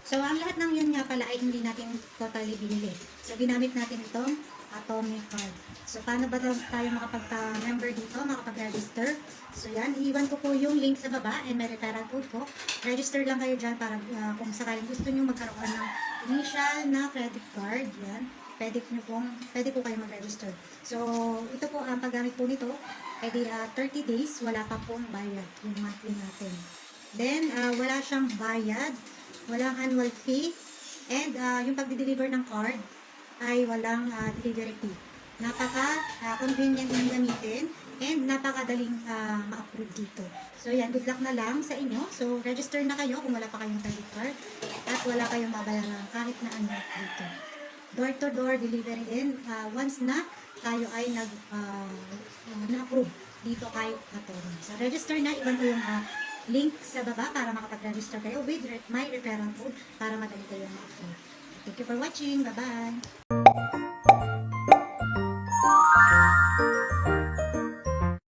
So, ang lahat ng yun nga pala ay hindi natin totally binili. So, ginamit natin itong Atomic Card. So, paano ba tayo makapag-member dito, makapag-register? So, yan. Iiwan ko po yung link sa baba and may referral code ko. Register lang kayo dyan para kung sakaling gusto nyo magkaroon ng initial na credit card, yan. Pwede po kayo mag-register. So, ito po ang paggamit po nito. Pwede 30 days, wala pa pong bayad yung monthly natin. Then, wala siyang bayad, walang annual fee, and yung pagdi-deliver ng card ay walang delivery fee. Napaka-convenient yung gamitin and napakadaling ma-approve dito. So yan, good luck na lang sa inyo. So register na kayo kung wala pa kayong credit card at wala kayong babayaran kahit na ano dito. Door-to-door delivery din once na tayo ay na-approve dito kay Attorney. So register na, iwan ko yung link sa baba para makapag-register kayo with my referral code para madali kayo ma-approve. Thank you for watching. Bye-bye!